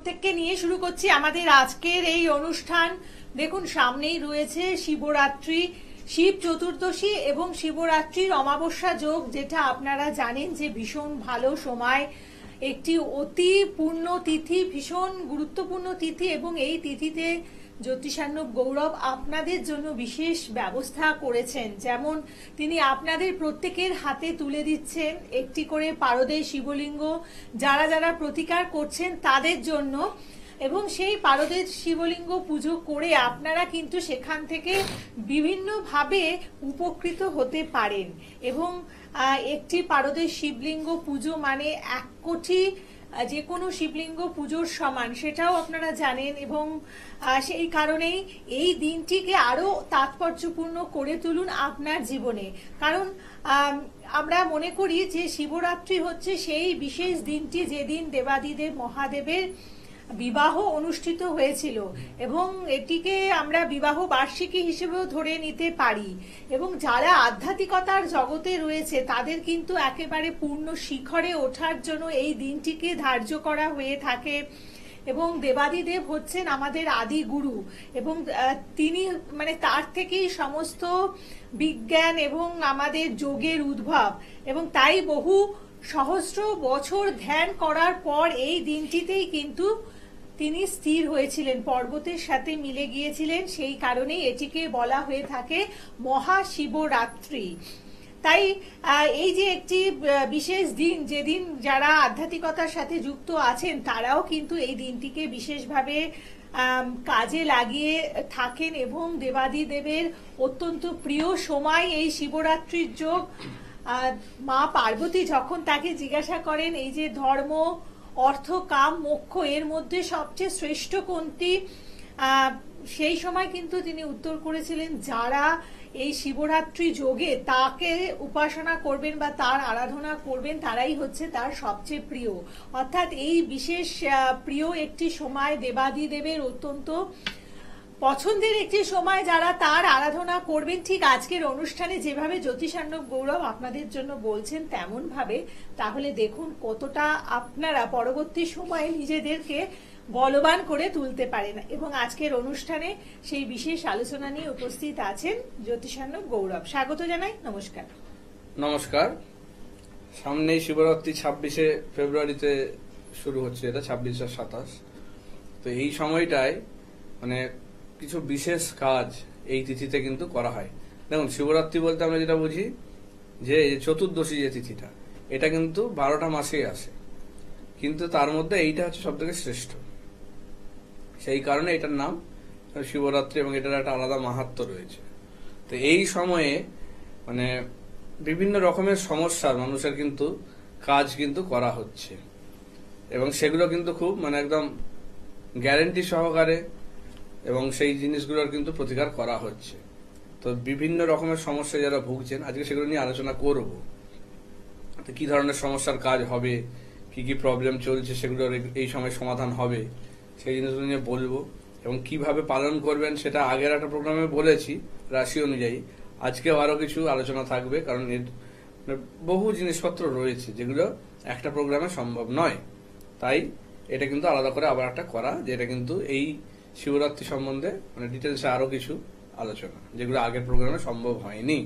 থেকে নিয়ে শুরু করছি আমাদের আজকের এই অনুষ্ঠান। দেখুন, সামনেই রয়েছে শিবরাত্রি, শিব চতুর্দশী এবং শিবরাত্রির অমাবস্যা যোগ, যেটা আপনারা জানেন যে ভীষণ ভালো সময়, একটি অতি পূর্ণ তিথি, ভীষণ গুরুত্বপূর্ণ তিথি। এবং এই তিথিতে জ্যোতিষার্ণব গৌরব আপনাদের জন্য বিশেষ ব্যবস্থা করেছেন। যেমন তিনি আপনাদের প্রত্যেকের হাতে তুলে দিচ্ছেন একটি করে পারদের শিবলিঙ্গ, যারা যারা প্রতিকার করছেন তাদের জন্য। এবং সেই পারদের শিবলিঙ্গ পুজো করে আপনারা কিন্তু সেখান থেকে বিভিন্নভাবে উপকৃত হতে পারেন। এবং একটি পারদের শিবলিঙ্গ পুজো মানে 1 কোটি যে কোনো শিবলিঙ্গ পুজোর সমান, সেটাও আপনারা জানেন। এবং সেই কারণেই এই দিনটিকে আরো তাৎপর্যপূর্ণ করে তুলুন আপনার জীবনে। কারণ আমরা মনে করি যে শিবরাত্রি হচ্ছে সেই বিশেষ দিনটি যেদিন দেবাদিদেব মহাদেবের বিবাহ অনুষ্ঠিত হয়েছিল, এবং এটিকে আমরা বিবাহ বার্ষিকী হিসেবেও ধরে নিতে পারি। এবং যারা আধ্যাত্মিকতার জগতে রয়েছে তাদের কিন্তু একেবারে পূর্ণ শিখরে ওঠার জন্য এই দিনটিকে ধার্য করা হয়ে থাকে। এবং দেবাদিদেব হচ্ছেন আমাদের আদি গুরু, এবং তিনি মানে তার থেকেই সমস্ত বিজ্ঞান এবং আমাদের যোগের উদ্ভব। এবং তাই বহু সহস্র বছর ধ্যান করার পর এই দিনটিতেই কিন্তু তিনি স্থির হয়েছিলেন, পর্বতের সাথে মিলে গিয়েছিলেন। সেই কারণেই এটিকে বলা হয়ে থাকে মহাশিবরাত্রি। তাই এই যে একটি বিশেষ দিন, যেদিন যারা আধ্যাত্মিকতার সাথে যুক্ত আছেন তারাও কিন্তু এই দিনটিকে বিশেষভাবে কাজে লাগিয়ে থাকেন। এবং দেবাদিদেবের অত্যন্ত প্রিয় সময় এই শিবরাত্রির যোগ। মা পার্বতী যখন তাকে জিজ্ঞাসা করেন এই যে ধর্ম, অর্থ, কাম, মোক্ষ, এর মধ্যে সবচেয়ে শ্রেষ্ঠ কোনটি, সেই সময় কিন্তু তিনি উত্তর করেছিলেন যারা এই শিবরাত্রি যোগে তাকে উপাসনা করবেন বা তার আরাধনা করবেন তারাই হচ্ছে তার সবচেয়ে প্রিয়। অর্থাৎ এই বিশেষ প্রিয় একটি সময়, দেবাদিদেবের অত্যন্ত পছন্দের একটি সময়, যারা তার আরাধনা করবেন। ঠিক আজকের অনুষ্ঠানে যেভাবে জ্যোতিষার্ণব গৌরব আপনাদের জন্য বলছেন তেমন ভাবে, তাহলে দেখুন কতটা আপনারা পরবর্তী সময়ে নিজেদেরকে বলবান করে তুলতে পারেন। এবং আজকের অনুষ্ঠানে সেই বিশেষ আলোচনা নিয়ে উপস্থিত আছেন জ্যোতিষার্ণব গৌরব। স্বাগত জানাই, নমস্কার। নমস্কার। সামনেই শিবরাত্রি 26শে ফেব্রুয়ারিতে শুরু হচ্ছে, এটা 26 আর 27। তো এই সময়টায় মানে কিছু বিশেষ কাজ এই তিথিতে কিন্তু করা হয়। দেখুন, শিবরাত্রি বলতে আমরা যেটা বুঝি যে চতুর্দশী যে তিথিটা, এটা কিন্তু 12টা মাসেই আসে, কিন্তু তার মধ্যে এইটা হচ্ছে সব থেকে শ্রেষ্ঠ। সেই কারণে এটার নাম শিবরাত্রি এবং এটার একটা আলাদা মাহাত্ম্য রয়েছে। তো এই সময়ে মানে বিভিন্ন রকমের সমস্যার মানুষের কিন্তু কাজ কিন্তু করা হচ্ছে, এবং সেগুলো কিন্তু খুব মানে একদম গ্যারেন্টি সহকারে এবং সেই জিনিসগুলোর কিন্তু প্রতিকার করা হচ্ছে। তো বিভিন্ন রকমের সমস্যা যারা ভুগছেন আজকে সেগুলো নিয়ে আলোচনা করব। তো কি ধরনের সমস্যার কাজ হবে, কি কি প্রবলেম চলছে সেগুলোর এই সময় সমাধান হবে, সেই জিনিসগুলো নিয়ে বলবো। এবং কিভাবে পালন করবেন সেটা আগের একটা প্রোগ্রামে বলেছি রাশি অনুযায়ী। আজকেও আরো কিছু আলোচনা থাকবে, কারণ এর বহু জিনিসপত্র রয়েছে যেগুলো একটা প্রোগ্রামে সম্ভব নয়। তাই এটা কিন্তু আলাদা করে আবার একটা করা, যেটা কিন্তু এই শিবরাত্রি সম্বন্ধে মানে ডিটেলসে আরো কিছু আলোচনা, যেগুলো আগের প্রোগ্রামে সম্ভব হয়নি।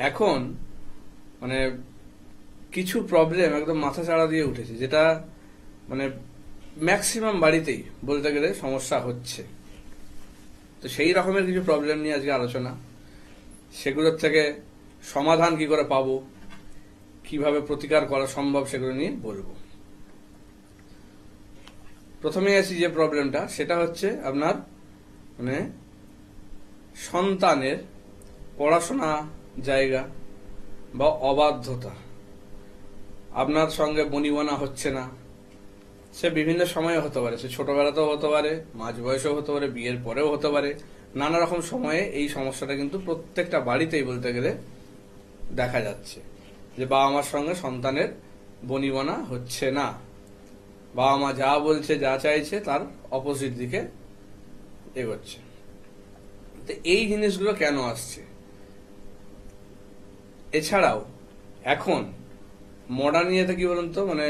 এখন মানে কিছু প্রবলেম একদম মাথা চাড়া দিয়ে উঠেছে, যেটা মানে ম্যাক্সিমাম বাড়িতেই বলতে গেলে সমস্যা হচ্ছে। তো সেই রকমের কিছু প্রবলেম নিয়ে আজকে আলোচনা, সেগুলোর থেকে সমাধান কি করে পাবো, কিভাবে প্রতিকার করা সম্ভব, সেগুলো নিয়ে বলবো। প্রথমে আসি যে প্রবলেমটা, সেটা হচ্ছে আপনার মানে সন্তানের পড়াশোনা জায়গা বা অবাধ্যতা। আপনার সঙ্গে বনিবনা হচ্ছে না, সে বিভিন্ন সময়ে হতে পারে, সে ছোটবেলাতেও হতে পারে, মাঝ বয়সেও হতে পারে, বিয়ের পরেও হতে পারে। নানা রকম সময়ে এই সমস্যাটা কিন্তু প্রত্যেকটা বাড়িতেই বলতে গেলে দেখা যাচ্ছে, যে বাবা মার সঙ্গে সন্তানের বনিবনা হচ্ছে না, বাবা মা যা বলছে যা চাইছে তার অপোজিট দিকে এগোচ্ছে। তো এই জিনিসগুলো কেন আসছে? এছাড়াও এখন মডার্ন ইয়েতে কি বলুন তো, মানে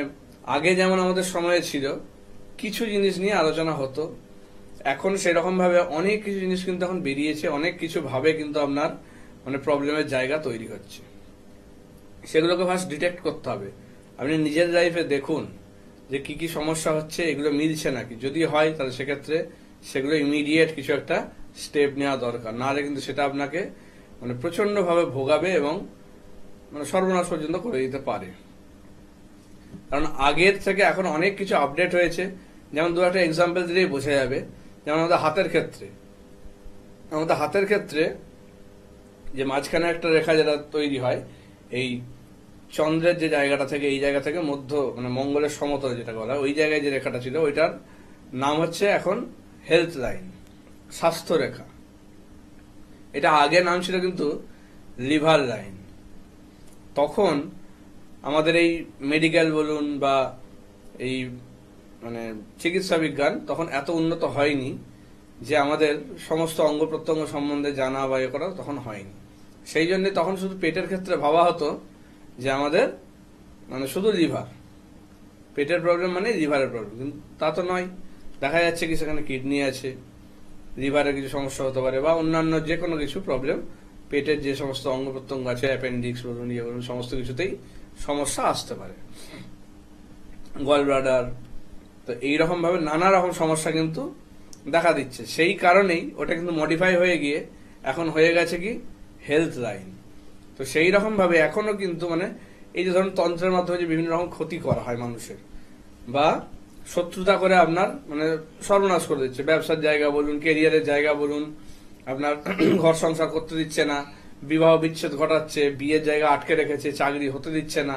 আগে যেমন আমাদের সময়ে ছিল কিছু জিনিস নিয়ে আলোচনা হতো। এখন সেরকম ভাবে অনেক কিছু জিনিস কিন্তু এখন বেরিয়েছে, অনেক কিছু ভাবে কিন্তু আপনার মানে প্রবলেমের জায়গা তৈরি হচ্ছে। সেগুলোকে ফার্স্ট ডিটেক্ট করতে হবে। আপনি নিজের লাইফে দেখুন যে কি কি সমস্যা হচ্ছে, এগুলো মিলছে নাকি। যদি হয় তাহলে সেক্ষেত্রে সেগুলো ইমিডিয়েট কিছু একটা স্টেপ নেওয়া দরকার, নাহলে কিন্তু সেটা আপনাকে মানে প্রচন্ড ভাবে ভোগাবে এবং মানে সর্বনাশ পর্যন্ত করে দিতে পারে। কারণ আগের থেকে এখন অনেক কিছু আপডেট হয়েছে। যেমন দু একটা এক্সাম্পল দিলেই বোঝা যাবে। যেমন আমাদের হাতের ক্ষেত্রে যে মাঝখানে একটা রেখা যেটা তৈরি হয় এই চন্দ্রের যে জায়গাটা থেকে, এই জায়গা থেকে মধ্য মানে মঙ্গলের সমতল যেটা বলা হয়, ওই জায়গায় যে রেখাটা ছিল ওইটার নাম হচ্ছে এখন হেলথ লাইন, স্বাস্থ্য রেখা। এটা আগে নাম ছিল কিন্তু লিভার লাইন। তখন আমাদের এই মেডিকেল বলুন বা এই মানে চিকিৎসা বিজ্ঞান তখন এত উন্নত হয়নি যে আমাদের সমস্ত অঙ্গ প্রত্যঙ্গ সম্বন্ধে জানা বা এ করা তখন হয়নি। সেই জন্য তখন শুধু পেটের ক্ষেত্রে ভাবা হতো যে আমাদের মানে শুধু লিভার, পেটের প্রবলেম মানে লিভারের প্রবলেম, কিন্তু তা তো নয়। দেখা যাচ্ছে কি সেখানে কিডনি আছে, লিভারের কিছু সমস্যা হতে পারে বা অন্যান্য যে কোনো কিছু প্রবলেম, পেটের যে সমস্ত অঙ্গ প্রত্যঙ্গ আছে, অ্যাপেন্ডিক্স বলুন ইয়ে বলুন, সমস্ত কিছুতেই সমস্যা আসতে পারে, গল ব্লাডার। তো এইরকম ভাবে নানা রকম সমস্যা কিন্তু দেখা দিচ্ছে। সেই কারণেই ওটা কিন্তু মডিফাই হয়ে গিয়ে এখন হয়ে গেছে কি হেলথ লাইন। তো সেই রকম ভাবে এখনো কিন্তু মানে এই যে ধরুন তন্ত্রের মাধ্যমে যে বিভিন্ন রকম ক্ষতি করা হয় মানুষের, বা শত্রুতা করে আপনার মানে সর্বনাশ করে দিচ্ছে, ব্যবসার জায়গা বলুন, কেরিয়ারের জায়গা বলুন, আপনার ঘর সংসার করতে দিচ্ছে না, বিবাহ বিচ্ছেদ ঘটাচ্ছে, বিয়ের জায়গা আটকে রেখেছে, চাকরি হতে দিচ্ছে না,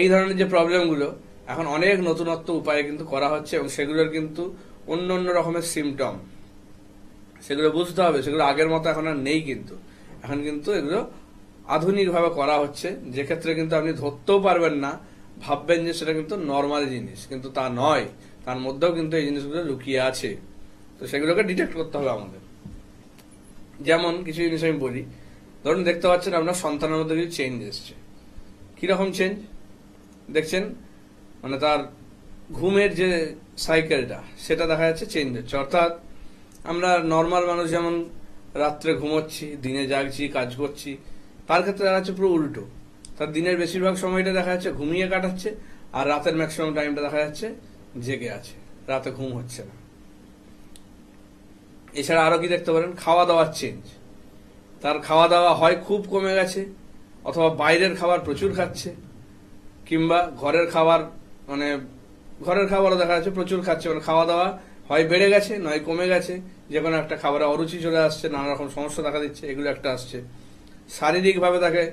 এই ধরনের যে প্রবলেমগুলো এখন অনেক নতুনত্ব উপায়ে কিন্তু করা হচ্ছে এবং সেগুলোর কিন্তু অন্য অন্য রকমের সিমটম, সেগুলো বুঝতে হবে। সেগুলো আগের মতো এখন আর নেই, কিন্তু এখন কিন্তু এগুলো আধুনিকভাবে করা হচ্ছে, যে ক্ষেত্রে কিন্তু আপনি ধরতেও পারবেন না, ভাববেন যে সেটা কিন্তু নর্মাল জিনিস, কিন্তু তা নয়, তার মধ্যেও কিন্তু এই জিনিসগুলো লুকিয়ে আছে। তো সেগুলোকে ডিটেক্ট করতে হবে আমাদের। যেমন কিছু জিনিস আমি বলি, ধরুন দেখতে পাচ্ছেন আপনার সন্তানের মধ্যে কিছু চেঞ্জ এসছে। কিরকম চেঞ্জ দেখছেন, মানে তার ঘুমের যে সাইকেলটা সেটা দেখা যাচ্ছে চেঞ্জ হচ্ছে। অর্থাৎ আমরা নর্মাল মানুষ যেমন রাত্রে ঘুমোচ্ছি, দিনে জাগছি, কাজ করছি, তার ক্ষেত্রে দেখা যাচ্ছে পুরো উল্টো। তার দিনের বেশিরভাগ সময়টা দেখা যাচ্ছে ঘুমিয়ে কাটাচ্ছে, আর রাতের ম্যাক্সিমাম টাইমটা দেখা যাচ্ছে জেগে আছে, রাতে ঘুম হচ্ছে না। এছাড়া আরো কি দেখতে পারেন, খাওয়া দাওয়ার চেঞ্জ। তার খাওয়া দাওয়া হয় খুব কমে গেছে, অথবা বাইরের খাবার প্রচুর খাচ্ছে, কিংবা ঘরের খাবারও দেখা যাচ্ছে প্রচুর খাচ্ছে। মানে খাওয়া দাওয়া হয় বেড়ে গেছে নয় কমে গেছে, যে কোনো একটা খাবারে অরুচি চলে আসছে, নানা রকম সমস্যা দেখা দিচ্ছে, এগুলো একটা আসছে। শারীরিক ভাবে তাকে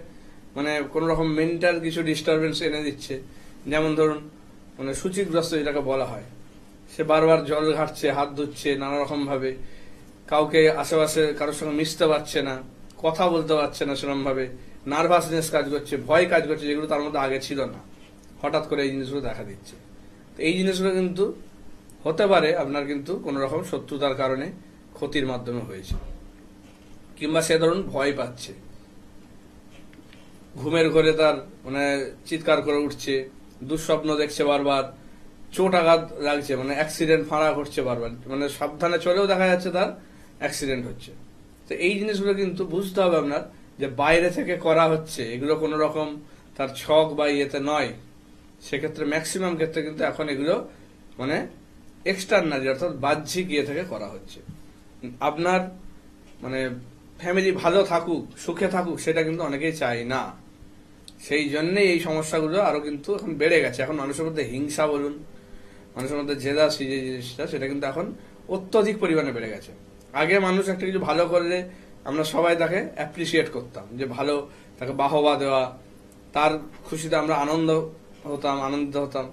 মানে কোন রকম মেন্টাল কিছু ডিস্টারবেন্স এনে দিচ্ছে। যেমন ধরুন মানে সূচিগ্রস্ত যেটাকে বলা হয়, সে বারবার জল ঘাটছে, হাত ধুচ্ছে নানা রকম ভাবে, কাউকে আশেপাশে কারোর সঙ্গে মিশতে পারছে না, কথা বলতে পারছে না সেরকম ভাবে, নার্ভাসনেস কাজ করছে, ভয় কাজ করছে, যেগুলো তার মধ্যে আগে ছিল না, হঠাৎ করে এই জিনিসগুলো দেখা দিচ্ছে। তো এই জিনিসগুলো কিন্তু হতে পারে আপনার কিন্তু কোন রকম শত্রুতার কারণে ক্ষতির মাধ্যমে হয়েছে, কিংবা সে ধরুন ভয় পাচ্ছে, ঘুমের ঘরে তার মানে চিৎকার করে উঠছে, দুঃস্বপ্ন দেখছে বারবার, চোট আঘাত লাগছে, মানে অ্যাক্সিডেন্ট ফাঁড়া ঘটছে বারবার, মানে সাবধানে চলেও দেখা যাচ্ছে তার অ্যাক্সিডেন্ট হচ্ছে। তো এই জিনিসগুলো কিন্তু বুঝতে হবে আপনার, যে বাইরে থেকে করা হচ্ছে, এগুলো কোন রকম তার ছক বা ইয়েতে নয়। সেক্ষেত্রে ম্যাক্সিমাম ক্ষেত্রে কিন্তু এখন এগুলো মানে এক্সটার্নালি অর্থাৎ বাহ্যিক ইয়ে থেকে করা হচ্ছে। আপনার মানে ফ্যামিলি ভালো থাকুক, সুখে থাকুক, সেটা কিন্তু অনেকেই চায় না। সেই জন্যই এই সমস্যাগুলো আরো কিন্তু এখন বেড়ে গেছে। এখন মানুষের মধ্যে হিংসা বলুন, মানুষের মধ্যে জেলাসি যে জিনিসটা, সেটা কিন্তু এখন অত্যধিক পরিমাণে বেড়ে গেছে। আগে মানুষ একটা কিছু ভালো করলে আমরা সবাই তাকে অ্যাপ্রিসিয়েট করতাম, যে ভালো, তাকে বাহবা দেওয়া, তার খুশিতে আমরা আনন্দিত হতাম।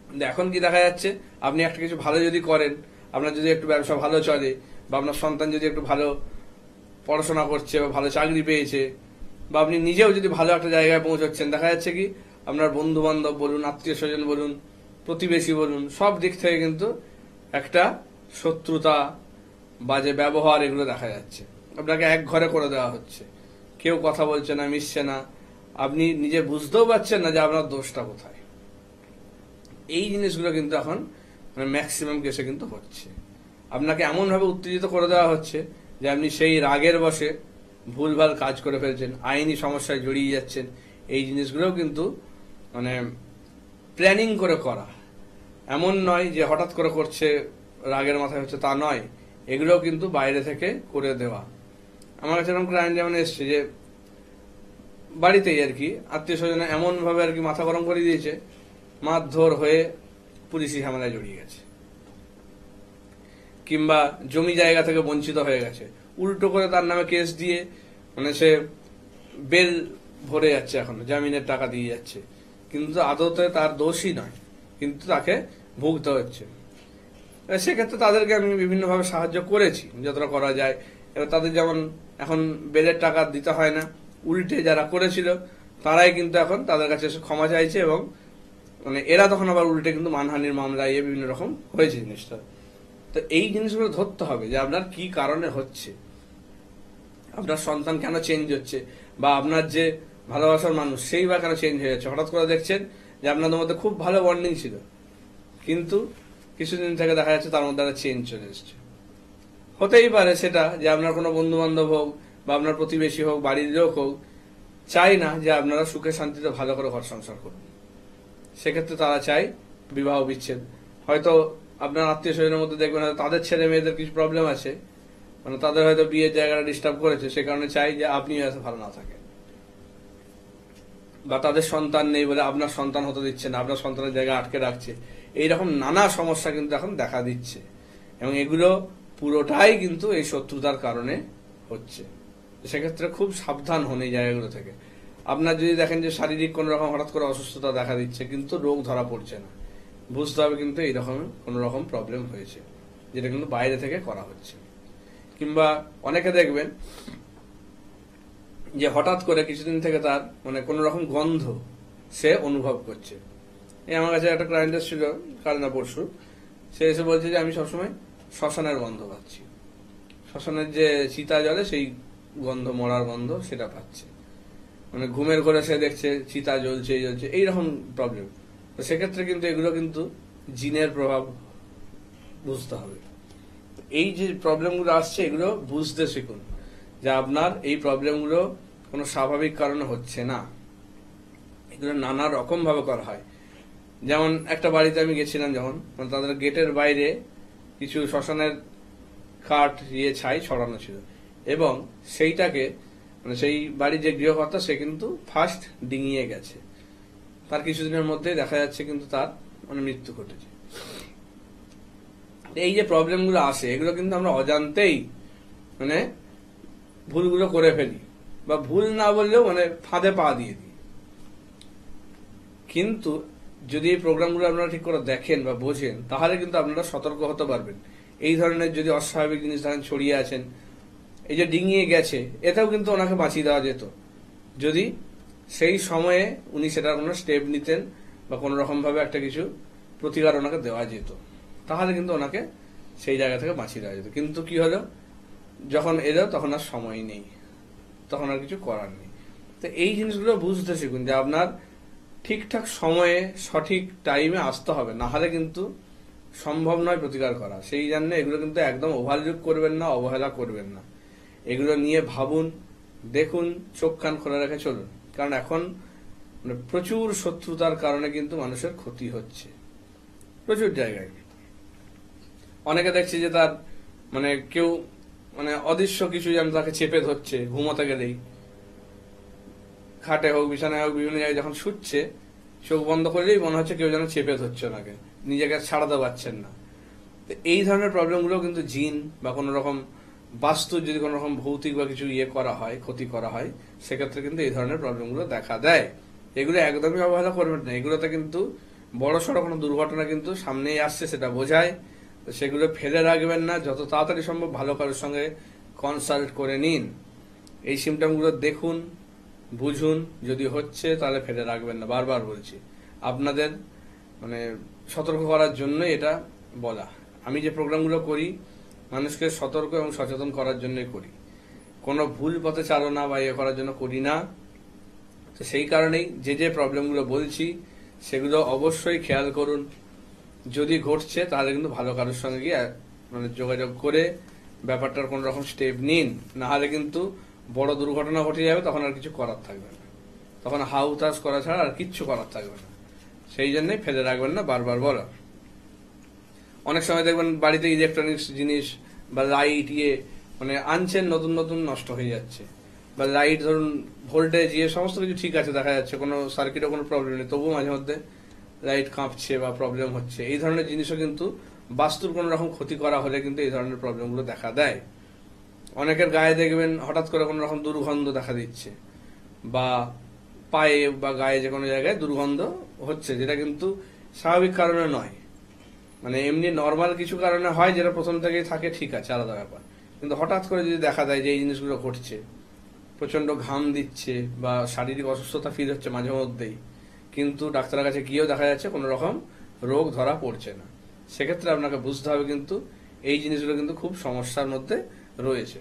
কিন্তু এখন কি দেখা যাচ্ছে, আপনি একটা কিছু ভালো যদি করেন, আপনার যদি একটু ব্যবসা ভালো চলে, বা আপনার সন্তান যদি একটু ভালো পড়াশোনা করছে বা ভালো চাকরি পেয়েছে, বা আপনি নিজেও যদি ভালো একটা জায়গায় পৌঁছাচ্ছেন, দেখা যাচ্ছে কি আপনার বন্ধু বান্ধব বলুন, আত্মীয় স্বজন বলুন, প্রতিবেশী বলুন, সব দিক থেকে কিন্তু একটা শত্রুতা, বাজে ব্যবহার, এগুলো দেখা যাচ্ছে। আপনাকে এক ঘরে করে দেওয়া হচ্ছে, কেউ কথা বলছে না, মিশছে না, আপনি নিজে বুঝতেও পারছেন না যে আপনার দোষটা কোথায়। এই জিনিসগুলো কিন্তু এখন মানে ম্যাক্সিমাম কেসে কিন্তু হচ্ছে। আপনাকে এমনভাবে উত্তেজিত করে দেওয়া হচ্ছে যে আপনি সেই রাগের বশে ভুলভাল কাজ করে ফেলছেন, আইনি সমস্যায় জড়িয়ে যাচ্ছেন। এই জিনিসগুলোও কিন্তু মানে প্ল্যানিং করে করা, এমন নয় যে হঠাৎ করে করছে রাগের মাথায় হচ্ছে, তা নয়। এগুলোও কিন্তু বাইরে থেকে করে দেওয়া। আমার কাছে এরকম ক্লায়েন্ট যেমন এসছে যে বাড়িতেই আর কি আত্মীয় স্বজন এমন ভাবে আর কি মাথা গরম করে দিয়েছে, মারধর হয়ে পুলিশি ঝামেলায় জড়িয়ে গেছে, কিংবা জমি জায়গা থেকে বঞ্চিত হয়ে গেছে, উল্টো করে তার নামে কেস দিয়ে মানে সে বেল ভরে যাচ্ছে, এখন জামিনের টাকা দিয়ে যাচ্ছে, কিন্তু আদতে তার দোষই নয়, কিন্তু তাকে ভুগতে হচ্ছে। সেক্ষেত্রে তাদেরকে আমি বিভিন্নভাবে সাহায্য করেছি যতটা করা যায়। এবার তাদের যেমন এখন বেলের টাকা দিতে হয় না, উল্টে যারা করেছিল তারাই কিন্তু এখন তাদের কাছে এসে ক্ষমা চাইছে, এবং মানে এরা তখন আবার উল্টে কিন্তু মানহানির মামলা বিভিন্ন রকম হয়েছে জিনিসটা। তো এই জিনিসগুলো ধরতে হবে যে আপনার কি কারণে হচ্ছে, আপনার সন্তান কেন চেঞ্জ হচ্ছে, বা আপনার যে ভালোবাসার মানুষ সেই বা কেন চেঞ্জ হয়ে যাচ্ছে। হঠাৎ করে দেখছেন যে আপনাদের মধ্যে খুব ভালো বন্ডিং ছিল, কিন্তু কিছুদিন থেকে দেখা যাচ্ছে তার মধ্যে একটা চেঞ্জ চলে এসছে। হতেই পারে সেটা যে আপনার কোনো বন্ধু বান্ধব হোক বা আপনার প্রতিবেশী হোক, বাড়ির লোক হোক, চাই না যে আপনারা সুখে শান্তিতে ভালো করে ঘর সংসার করুন। সেক্ষেত্রে তারা চাই বিবাহ বিচ্ছেদ। হয়তো আপনার আত্মীয় স্বজনের মধ্যে দেখবেন তাদের ছেলে মেয়েদের কিছু প্রবলেম আছে, মানে তাদের হয়তো বিয়ের জায়গাটা ডিস্টার্ব করেছে, সে কারণে চাই যে আপনি হয়তো ভালো না থাকেন, বা তাদের সন্তান নেই বলে আপনার সন্তান হতে দিচ্ছে না, আপনার সন্তানের জায়গা আটকে রাখছে। এইরকম নানা সমস্যা কিন্তু এখন দেখা দিচ্ছে, এবং এগুলো পুরোটাই কিন্তু এই শত্রুতার কারণে হচ্ছে। সেক্ষেত্রে খুব সাবধান হন এই জায়গাগুলো থেকে। আপনার যদি দেখেন যে শারীরিক কোন রকম হঠাৎ করে অসুস্থতা দেখা দিচ্ছে কিন্তু রোগ ধরা পড়ছে না, বুঝতে হবে কিন্তু এইরকম কোন রকম প্রবলেম হয়েছে, যেটা কিন্তু বাইরে থেকে করা হচ্ছে। কিংবা অনেকে দেখবেন যে হঠাৎ করে কিছুদিন থেকে তার মানে কোন রকম গন্ধ সে অনুভব করছে। এই আমার কাছে একটা ক্লায়েন্ট ছিল কাল না পরশু, সে এসে বলছে যে আমি সবসময় শ্মশানের গন্ধ পাচ্ছি, শ্মশানের যে চিতা জ্বলে সেই গন্ধ, মরার গন্ধ সেটা পাচ্ছে। মানে ঘুমের ঘরে সে দেখছে চিতা জ্বলছে এইরকম প্রবলেম। তো সেক্ষেত্রে কিন্তু এগুলো কিন্তু জিনের প্রভাব বুঝতে হবে। এই যে প্রবলেমগুলো আসছে এগুলো বুঝতে শিখুন যে আপনার এই প্রবলেমগুলো কোনো স্বাভাবিক কারণে হচ্ছে না, এগুলো নানা রকম ভাবে করা হয়। যেমন একটা বাড়িতে আমি গেছিলাম যখন, মানে তাদের গেটের বাইরে কিছু শ্মশানের কাঠ ছাই ছড়ানো ছিল, এবং সেইটাকে মানে সেই বাড়ির যে গৃহকর্তা সে কিন্তু ফার্স্ট ডিঙিয়ে গেছে, তার কিছুদিনের মধ্যে দেখা যাচ্ছে কিন্তু তার মানে মৃত্যু ঘটেছে। এই যে প্রবলেমগুলো আসে এগুলো কিন্তু আমরা অজান্তেই মানে ভুলগুলো করে ফেলি, বা ভুল না বললেও মানে ফাঁদে পা দিয়ে দিই। কিন্তু যদি এই প্রোগ্রামগুলো আপনারা ঠিক করে দেখেন বা বোঝেন, তাহলে কিন্তু আপনারা সতর্ক হতে পারবেন। এই ধরনের যদি অস্বাভাবিক জিনিস ধরেন ছড়িয়ে আছেন, এই যে ডিঙিয়ে গেছে, এতেও কিন্তু ওনাকে বাঁচিয়ে দেওয়া যেত যদি সেই সময়ে উনি সেটার কোনো স্টেপ নিতেন বা কোন রকম ভাবে একটা কিছু প্রতিকার ওনাকে দেওয়া যেত, তাহলে কিন্তু ওনাকে সেই জায়গা থেকে বাঁচিয়ে দেওয়া যেত। কিন্তু কি হলো, যখন এলো তখন আর সময় নেই, তখন আর কিছু করার নেই। তো এই জিনিসগুলো বুঝতে শিখুন যে আপনার ঠিকঠাক সময়ে সঠিক টাইমে আসতে হবে, না হলে কিন্তু সম্ভব নয় প্রতিকার করা। সেই জন্য এগুলো কিন্তু একদম ওভারলুক করবেন না, অবহেলা করবেন না। এগুলো নিয়ে ভাবুন, দেখুন, চোখ কান খোলা রেখে চলুন। কারণ এখন মানে প্রচুর শত্রুতার কারণে কিন্তু মানুষের ক্ষতি হচ্ছে প্রচুর জায়গায়। অনেকে দেখছি যে তার মানে কেউ মানে অদৃশ্য কিছু যেন তাকে চেপে ধরছে, ঘুমোতে গেলেই খাটে হোক বিছানায় হোক বিভিন্ন জায়গায় যখন শুচ্ছে, চোখ বন্ধ করলেই মনে হচ্ছে কেউ যেন চেপে ধরছে ওনাকে, নিজেকে ছাড়াতে পারছেন না। এই ধরনের প্রবলেমগুলো কিন্তু জিন বা কোন রকম বাস্তু যদি কোন রকম ভৌতিক বা কিছু করা হয়, ক্ষতি করা হয়, সেক্ষেত্রে কিন্তু এই ধরনের প্রবলেমগুলো দেখা দেয়। এগুলো একদমই অবহেলা করবেন না। এগুলোতে কিন্তু বড় সড়ো কোনো দুর্ঘটনা কিন্তু সামনেই আসছে সেটা বোঝায়। তো সেগুলো ফেলে রাখবেন না, যত তাড়াতাড়ি সম্ভব ভালো কারোর সঙ্গে কনসাল্ট করে নিন। এই সিমটমগুলো দেখুন, বুঝুন, যদি হচ্ছে তাহলে ফেলে রাখবেন না। বারবার বলছি, আপনাদের মানে সতর্ক করার জন্য এটা বলা। আমি যে প্রোগ্রামগুলো করি মানুষকে সতর্ক এবং সচেতন করার জন্যই করি, কোনো ভুল পথে চালনা বা করার জন্য করি না। তো সেই কারণেই যে প্রবলেমগুলো বলছি সেগুলো অবশ্যই খেয়াল করুন, যদি ঘটছে তাহলে কিন্তু ভালো কারোর সঙ্গে গিয়ে মানে যোগাযোগ করে ব্যাপারটার কোন রকম স্টেপ নিন, না হলে কিন্তু বড় দুর্ঘটনা ঘটে যাবে, তখন আর কিছু করার থাকবে না, তখন হাউতাস করা ছাড়া আর কিচ্ছু করার থাকবে না। সেই জন্যই ফেলে রাখবেন না, বারবার বলা। অনেক সময় দেখবেন বাড়িতে ইলেকট্রনিক্স জিনিস বা লাইট মানে আনছেন, নতুন নতুন নষ্ট হয়ে যাচ্ছে, বা লাইট ধরুন ভোল্টেজ সমস্ত কিছু ঠিক আছে, দেখা যাচ্ছে কোনো সার্কিটে কোনো প্রবলেম নেই, তবুও মাঝে মধ্যে লাইট কাঁপছে বা প্রবলেম হচ্ছে। এই ধরনের জিনিসও কিন্তু বাস্তুর কোন রকম ক্ষতি করা হলে কিন্তু এই ধরনের প্রবলেমগুলো দেখা দেয়। অনেকের গায়ে দেখবেন হঠাৎ করে কোন রকম দুর্গন্ধ দেখা দিচ্ছে, বা পায়ে বা গায়ে যে কোনো জায়গায় দুর্গন্ধ হচ্ছে, যেটা কিন্তু স্বাভাবিক কারণে নয়, মানে এমনি নর্মাল কিছু কারণে হয়, যেটা প্রথম থেকেই থাকে, ঠিক আছে, আলাদা ব্যাপার। কিন্তু হঠাৎ করে যদি দেখা দেয় যে এই জিনিসগুলো ঘটছে, প্রচন্ড ঘাম দিচ্ছে বা শারীরিক অসুস্থতা ফিল হচ্ছে মাঝে মধ্যেই, কিন্তু ডাক্তারের কাছে গিয়েও দেখা যাচ্ছে কোনো রকম রোগ ধরা পড়ছে না, সেক্ষেত্রে আপনাকে বুঝতে হবে কিন্তু এই জিনিসগুলো কিন্তু খুব সমস্যার মধ্যে রয়েছে।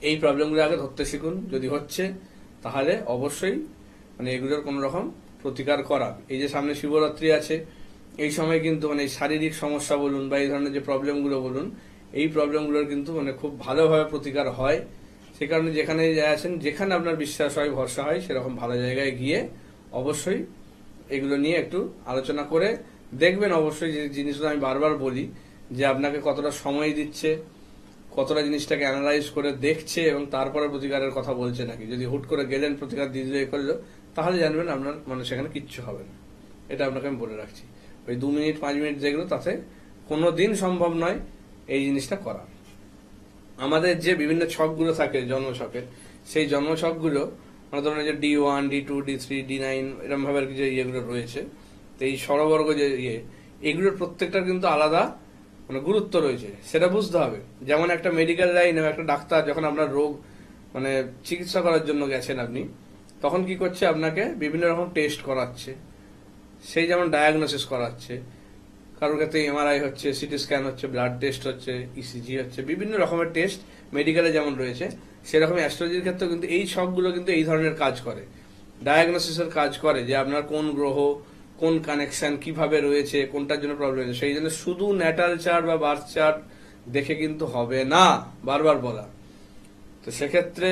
এই প্রবলেমগুলো আগে ধরতে শিখুন, যদি হচ্ছে তাহলে অবশ্যই মানে এগুলোর কোন রকম প্রতিকার করা। এই যে সামনে শিবরাত্রি আছে, এই সময় কিন্তু মানে শারীরিক সমস্যা বলুন বা এই ধরনের যে প্রবলেমগুলো বলুন, এই প্রবলেমগুলোর কিন্তু মানে খুব ভালোভাবে প্রতিকার হয়। সে কারণে যেখানে আছেন, যেখানে আপনার বিশ্বাস হয়, ভরসা হয়, সেরকম ভালো জায়গায় গিয়ে অবশ্যই এগুলো নিয়ে একটু আলোচনা করে দেখবেন। অবশ্যই যে জিনিসগুলো আমি বারবার বলি, যে আপনাকে কতটা সময় দিচ্ছে, কতটা জিনিসটাকে অ্যানালাইজ করে দেখছে এবং তারপরে প্রতিকারের কথা বলছে নাকি। যদি হুট করে গেলেন প্রতিকার দিয়ে দিলে করলো, তাহলে জানবেন আপনার মানে সেখানে কিচ্ছু হবে না। এটা আপনাকে আমি বলে রাখছি। ওই 2 মিনিট 5 মিনিট যেগুলো, তাতে কোনোদিন সম্ভব নয় এই জিনিসটা করা। আমাদের যে বিভিন্ন ছকগুলো থাকে জন্মছকের, সেই জন্মছকগুলো মানে ধরুন যে D1, D2, D3, D9 এরকম ভাবে আর কি যে ইয়েগুলো রয়েছে, তো এই স্বরবর্গ যে এগুলোর প্রত্যেকটার কিন্তু আলাদা মানে গুরুত্ব রয়েছে, সেটা বুঝতে হবে। যেমন একটা মেডিকেল লাইনে একটা ডাক্তার যখন আপনার রোগ মানে চিকিৎসা করার জন্য গেছেন আপনি, তখন কি করছে, আপনাকে বিভিন্ন রকম টেস্ট করাচ্ছে, সেই যেমন ডায়াগনোসিস করাচ্ছে, কারোর ক্ষেত্রে MRI হচ্ছে, সিটি স্ক্যান হচ্ছে, ব্লাড টেস্ট হচ্ছে, ECG হচ্ছে, বিভিন্ন রকমের টেস্ট মেডিকেলে যেমন রয়েছে, সেরকম অ্যাস্ট্রোলজির ক্ষেত্রে কিন্তু এই সবগুলো কিন্তু এই ধরনের কাজ করে, ডায়াগনোসিসের কাজ করে, যে আপনার কোন গ্রহ কোন কানেকশন কিভাবে রয়েছে, কোনটার জন্য প্রবলেম হয়েছে। সেই জন্য শুধু ন্যাটাল চার্ট বা বার্থ চার্ট দেখে কিন্তু হবে না, বারবার বলা। তো সেক্ষেত্রে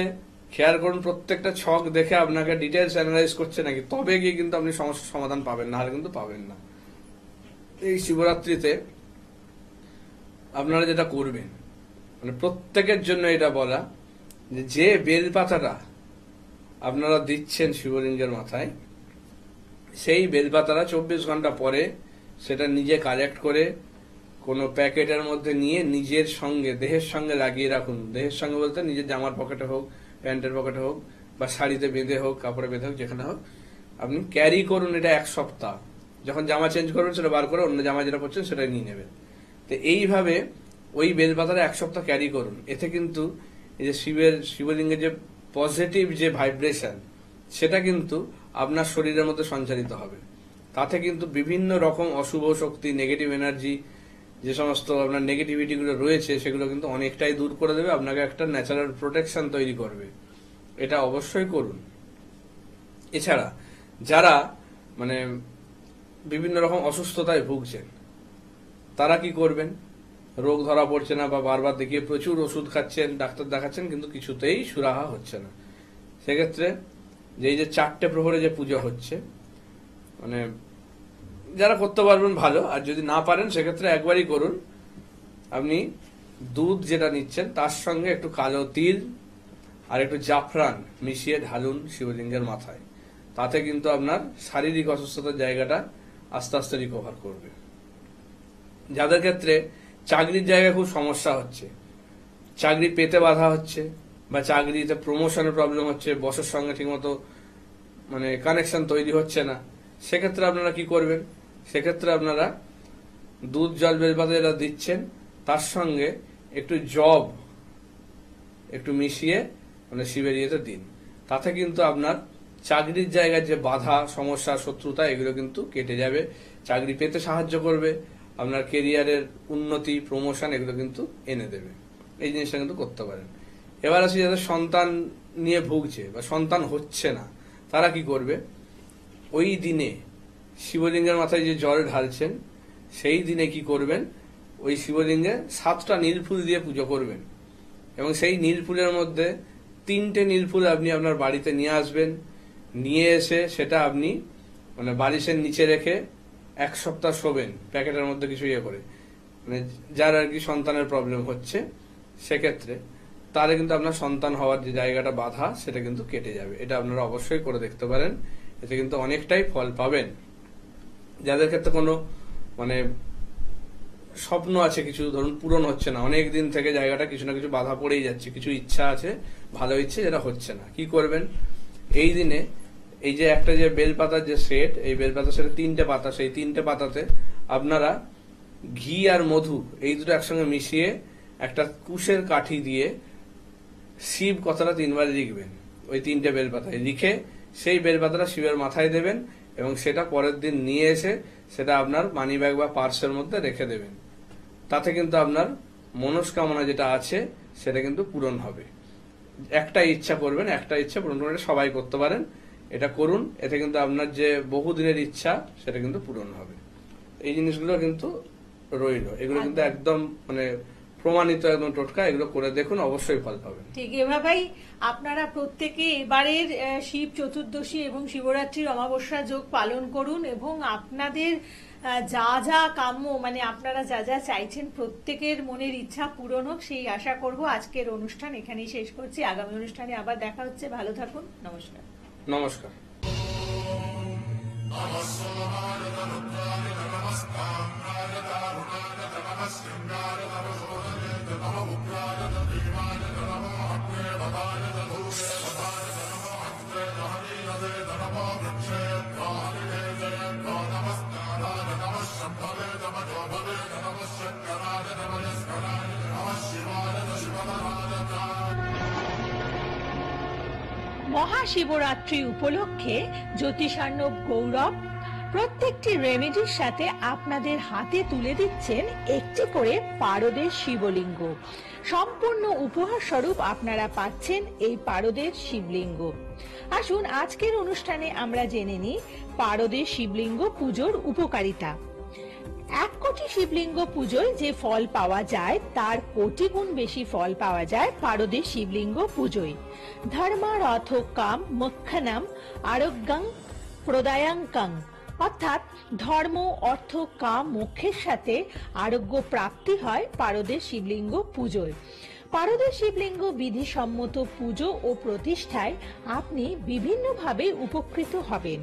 খেয়াল করুন, প্রত্যেকটা ছক দেখে আপনাকে ডিটেলস অ্যানালাইজ করছে নাকি, তবে গিয়ে কিন্তু আপনি সমস্যার সমাধান পাবেন, না হলে কিন্তু পাবেন না। এই শিবরাত্রিতে আপনারা যেটা করবেন, মানে প্রত্যেকের জন্য এটা বলা, যে বেলপাতাটা আপনারা দিচ্ছেন শিবলিঙ্গের মাথায়, সেই বেলপাতাটা 24 ঘন্টা পরে সেটা নিজে কালেক্ট করে কোনো প্যাকেটের মধ্যে নিয়ে নিজের সঙ্গে দেহের সঙ্গে লাগিয়ে রাখুন। দেহের সঙ্গে বলতে নিজের জামার পকেটে হোক, প্যান্টের পকেটে হোক, বা শাড়িতে বেঁধে হোক, কাপড়ে বেঁধে হোক, যেখানে হোক আপনি ক্যারি করুন এটা 1 সপ্তাহ। যখন জামা চেঞ্জ করবেন সেটা বার করে অন্য জামা যেটা পড়ছেন সেটা নিয়ে নেবেন। তো এইভাবে ওই বেলপাতাটা 1 সপ্তাহ ক্যারি করুন। এতে কিন্তু এই যে শিবলিঙ্গের যে পজিটিভ যে ভাইব্রেশন, সেটা কিন্তু আপনার শরীরের মধ্যে সঞ্চারিত হবে। তাতে কিন্তু বিভিন্ন রকম অশুভ শক্তি, নেগেটিভ এনার্জি, যে সমস্ত আপনার নেগেটিভিটি গুলো রয়েছে, সেগুলো কিন্তু অনেকটাই দূর করে দেবে, আপনাকে একটা ন্যাচারাল প্রোটেকশন তৈরি করবে। এটা অবশ্যই করুন। এছাড়া যারা মানে বিভিন্ন রকম অসুস্থতায় ভুগছেন, তারা কি করবেন, রোগ ধরা পড়ছে না বা বারবার দেখিয়ে প্রচুর ওষুধ খাচ্ছেন, ডাক্তার দেখাচ্ছেন, কিন্তু কিছুতেই সুরাহা হচ্ছে না, সেক্ষেত্রে যে এই যে 4টে প্রহরে যে পুজো হচ্ছে, মানে যারা করতে পারবেন ভালো, আর যদি না পারেন সেক্ষেত্রে একবারই করুন। আপনি দুধ যেটা নিচ্ছেন তার সঙ্গে একটু কালো তিল আর একটু জাফরান মিশিয়ে ঢালুন শিবলিঙ্গের মাথায়। তাতে কিন্তু আপনার শারীরিক অসুস্থতার জায়গাটা আস্তে আস্তে রিকভার করবে। যাদের ক্ষেত্রে চাকরির জায়গায় খুব সমস্যা হচ্ছে, চাকরি পেতে বাধা হচ্ছে, বা চাকরিতে প্রমোশনের প্রবলেম হচ্ছে, বসের সঙ্গে ঠিকমতো মানে কানেকশন তৈরি হচ্ছে না, সেক্ষেত্রে আপনারা কি করবেন, সেক্ষেত্রে আপনারা দুধ জল বেলপাতা যেটা দিচ্ছেন তার সঙ্গে একটু জব একটু মিশিয়ে মানে শিবের ইয়েতে দিন। তাতে কিন্তু আপনার চাকরির জায়গায় যে বাধা, সমস্যা, শত্রুতা, এগুলো কিন্তু কেটে যাবে, চাকরি পেতে সাহায্য করবে, আপনার কেরিয়ারের উন্নতি, প্রমোশন, এগুলো কিন্তু এনে দেবে। এই জিনিসটা কিন্তু করতে পারেন। এবার আসি যাদের সন্তান নিয়ে ভুগছে বা সন্তান হচ্ছে না, তারা কি করবে, ওই দিনে শিবলিঙ্গের মাথায় যে জল ঢালছেন সেই দিনে কি করবেন, ওই শিবলিঙ্গে 7টা নীলফুল দিয়ে পুজো করবেন এবং সেই নীলফুলের মধ্যে 3টে নীলফুল আপনি আপনার বাড়িতে নিয়ে আসবেন। নিয়ে এসে সেটা আপনি মানে বালিশের নিচে রেখে 1 সপ্তাহ শোবেন, প্যাকেটের মধ্যে কিছু ইয়ে করে, মানে যার আর কি সন্তানের প্রবলেম হচ্ছে সেক্ষেত্রে তাহলে কিন্তু আপনার সন্তান হওয়ার যে জায়গাটা বাধা সেটা কিন্তু কেটে যাবে। এটা আপনারা অবশ্যই করে দেখতে পারেন, এতে কিন্তু অনেকটাই ফল পাবেন। যাদের ক্ষেত্রে কোনো মানে স্বপ্ন আছে কিছু ধরুন পূরণ হচ্ছে না, অনেক দিন থেকে জায়গাটা কিছু না কিছু বাধা পড়েই যাচ্ছে, কিছু ইচ্ছা আছে ভালো ইচ্ছে যেটা হচ্ছে না, কি করবেন, এই দিনে এই যে একটা যে বেলপাতার যে সেট, এই বেলপাতার সেটে 3টে পাতা, সেই 3টে পাতাতে আপনারা ঘি আর মধু এই দুটো একসঙ্গে মিশিয়ে একটা কুশের কাঠি দিয়ে শিব কথাটা 3বার লিখবেন ওই 3টে বেলপাতায় লিখে সেই বেলপাতাটা শিবের মাথায় দেবেন এবং সেটা পরের দিন নিয়ে এসে সেটা আপনার মানি ব্যাগ বা পার্সের মধ্যে রেখে দেবেন। তাতে কিন্তু আপনার মনস্কামনা যেটা আছে সেটা কিন্তু পূরণ হবে। একটা ইচ্ছা করবেন, একটা ইচ্ছা পূরণ করলে সবাই করতে পারেন, এটা করুন, এতে কিন্তু আপনার যে বহুদিনের ইচ্ছা সেটা কিন্তু পূরণ হবে। এই জিনিসগুলো কিন্তু রইল, এগুলো কিন্তু একদম মানে প্রমাণিত একদম টোটকা, এগুলো করে দেখুন, অবশ্যই ফল পাবেন। ঠিক এভাবেই আপনারা প্রত্যেকে এবারের শিব চতুর্দশী এবং শিবরাত্রির অমাবস্যা যোগ পালন করুন এবং আপনাদের যা যা কাম্য মানে আপনারা যা যা চাইছেন প্রত্যেকের মনের ইচ্ছা পূরণ হোক সেই আশা করব। আজকের অনুষ্ঠান এখানেই শেষ করছি, আগামী অনুষ্ঠানে আবার দেখা হচ্ছে, ভালো থাকুন, নমস্কার। নমস্কার। মহাশিবরাত্রি উপলক্ষে জ্যোতিষার্ণব গৌরব প্রত্যেকটি রেমেডির সাথে আপনাদের হাতে তুলে দিচ্ছেন একটি করে পারদের শিবলিঙ্গ। সম্পূর্ণ উপহার স্বরূপ আপনারা পাচ্ছেন এই পারদের শিবলিঙ্গ। আসুন আজকের অনুষ্ঠানে আমরা জেনে নিই পারদের শিবলিঙ্গ পুজোর উপকারিতা। 1 কোটি শিবলিঙ্গ পুজোয় যে ফল পাওয়া যায় তার কোটি গুণ বেশি ফল পাওয়া যায় পারদের শিবলিঙ্গ পুজোয়। ধর্মারথ কাম মোক্ষণম আরোগ্যং প্রদায়াঙ্কং, অর্থাৎ ধর্ম অর্থ কাম মোক্ষের সাথে আরোগ্য প্রাপ্তি হয় পারদের শিবলিঙ্গ পুজোয়। পারদের শিবলিঙ্গ বিধিসম্মত পুজো ও প্রতিষ্ঠায় আপনি বিভিন্নভাবে উপকৃত হবেন।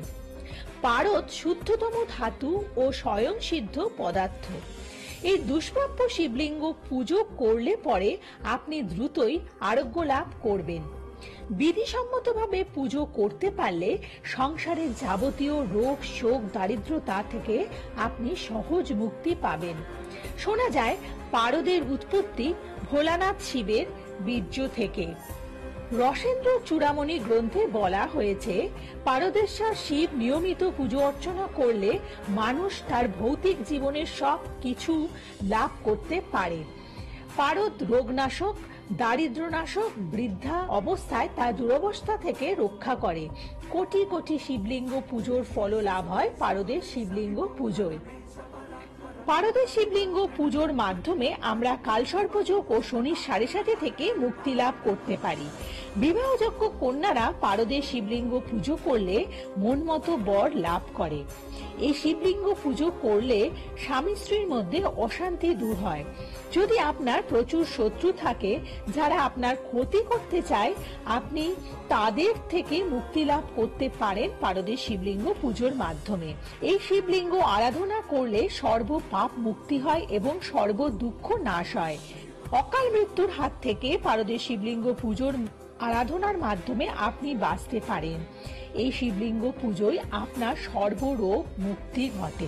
পারদ শুদ্ধতম ধাতু ও স্বয়ং সিদ্ধ পদার্থ। এই দুষ্প্রাপ্য শিবলিঙ্গ পুজো করলে পরে আপনি দ্রুতই আরোগ্য লাভ করবেন। বিধিসম্মতভাবে পুজো করতে পারলে সংসারের যাবতীয় রোগ শোক দারিদ্রতা থেকে আপনি সহজ মুক্তি পাবেন। শোনা যায় পারদের উৎপত্তি ভোলানাথ শিবের বীর্য থেকে। রসেন্দ্র চূড়ামণি গ্রন্থে বলা হয়েছে পারদেশ্বর শিব নিয়মিত পুজো অর্চনা করলে মানুষ তার ভৌতিক জীবনের সব কিছু লাভ করতে পারে। পারদ রোগনাশক, দারিদ্রনাশক, বৃদ্ধা অবস্থায় তার দুরবস্থা থেকে রক্ষা করে। কোটি কোটি শিবলিঙ্গ পুজোর ফল লাভ হয় পারদের শিবলিঙ্গ পুজোয়। পারদের শিবলিঙ্গ পুজোর মাধ্যমে আমরা কালসর্পযোগ ও শনির সাড়ে থেকে মুক্তি লাভ করতে পারি। বিবাহযোগ্য কন্যারা পারদের শিবলিঙ্গ পুজো করলে মন মতো বর লাভ করে। এই শিবলিঙ্গ পুজো করলে স্বামী স্ত্রীর মধ্যে অশান্তি দূর হয়। যদি আপনার প্রচুর শত্রু থাকে যারা আপনার ক্ষতি করতে চায়, আপনি তাদের থেকে মুক্তি লাভ করতে পারেন পারদের শিবলিঙ্গ পুজোর মাধ্যমে। এই শিবলিঙ্গ আরাধনা করলে সর্ব পাপ মুক্তি হয় এবং সর্ব দুঃখ নাশ হয়। অকাল মৃত্যুর হাত থেকে পারদের শিবলিঙ্গ পুজোর আরাধনার মাধ্যমে আপনি বাঁচতে পারেন। এই শিবলিঙ্গ পুজোয় আপনার সর্বরোগ মুক্তি ঘটে।